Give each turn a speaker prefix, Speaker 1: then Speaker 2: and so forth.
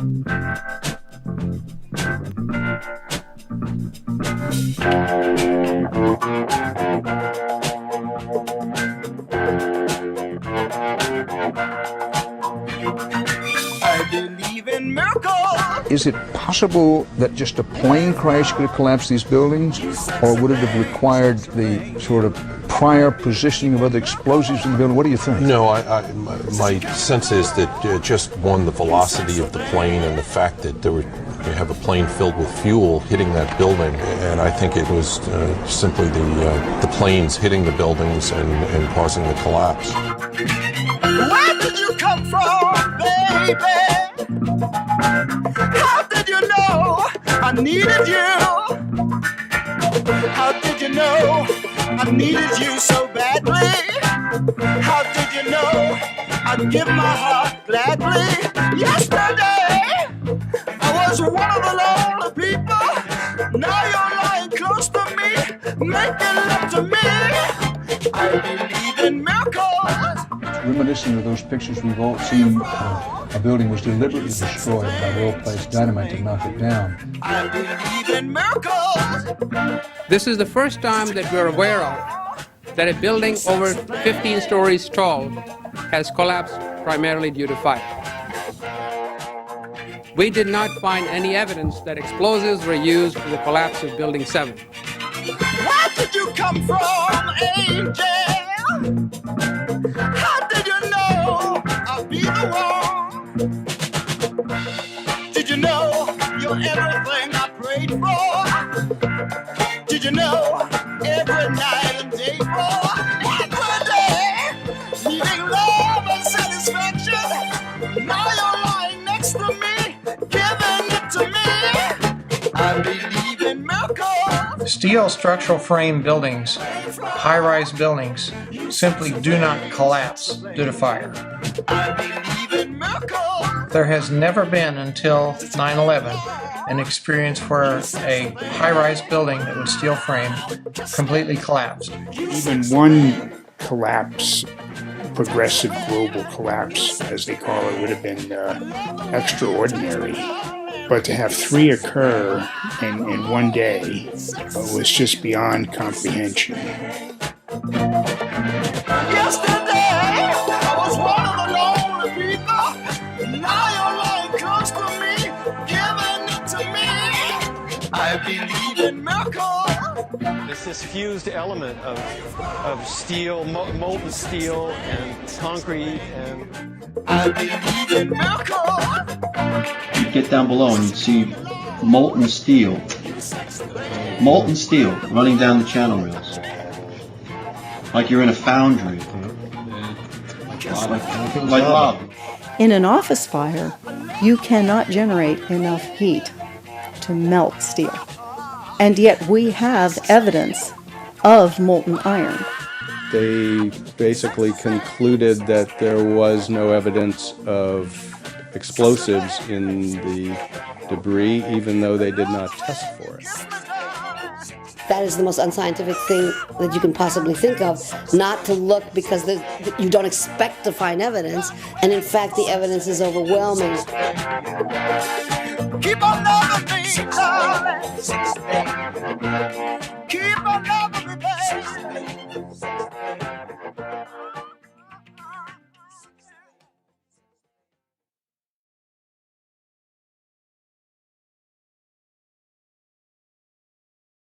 Speaker 1: I believe in miracles.
Speaker 2: Is it possible that just a plane crash could have collapsed these buildings, or would it have required the sort of prior positioning of other explosives in the building? What do you think?
Speaker 3: No, my sense is that just one, the velocity of the plane and the fact that you have a plane filled with fuel hitting that building, and I think it was simply the planes hitting the buildings and causing the collapse.
Speaker 1: Where did you come from, baby? How did you know I needed you? How did you know I needed you so badly? How did you know I'd give my heart gladly? Yesterday I was one of the lonely people. Now you're lying close to me, making love to me. I believe in miracles.
Speaker 2: Reminiscent of those pictures we've all seen, a building was deliberately destroyed by well-placed dynamite to knock it down.
Speaker 1: I believe in miracles.
Speaker 4: This is the first time that we're aware of that a building over 15 stories tall has collapsed primarily due to fire. We did not find any evidence that explosives were used for the collapse of Building 7.
Speaker 1: Where did you come from, angel? How did you know I'd be the one? Did you know you're everything I prayed for? Did you know every night and day for? Every day, needing love and satisfaction. Now you're lying next to me, giving it to me. I believe in miracles.
Speaker 5: Steel structural frame buildings, high-rise buildings, simply do not collapse due to fire.
Speaker 1: I believe in miracles.
Speaker 5: There has never been until 9/11 an experience where a high-rise building that was steel framed completely collapsed.
Speaker 6: Even one collapse, progressive global collapse, as they call it, would have been extraordinary. But to have three occur in one day was just beyond comprehension.
Speaker 1: Yesterday, I was one of the lonely people. Now you're lying close to me, giving it to me. I believe in miracles.
Speaker 7: It's this fused element of steel, molten steel and concrete and...
Speaker 1: I believe in miracles.
Speaker 8: You'd get down below and you'd see molten steel running down the channel rails. Like you're in a foundry. Like lava.
Speaker 9: In an office fire, you cannot generate enough heat to melt steel. And yet we have evidence of molten iron.
Speaker 10: They basically concluded that there was no evidence of explosives in the debris, even though they did not test for it.
Speaker 11: That is the most unscientific thing that you can possibly think of, not to look because you don't expect to find evidence, and in fact the evidence is overwhelming.
Speaker 1: Keep on loving me, darling. Keep on loving me, baby.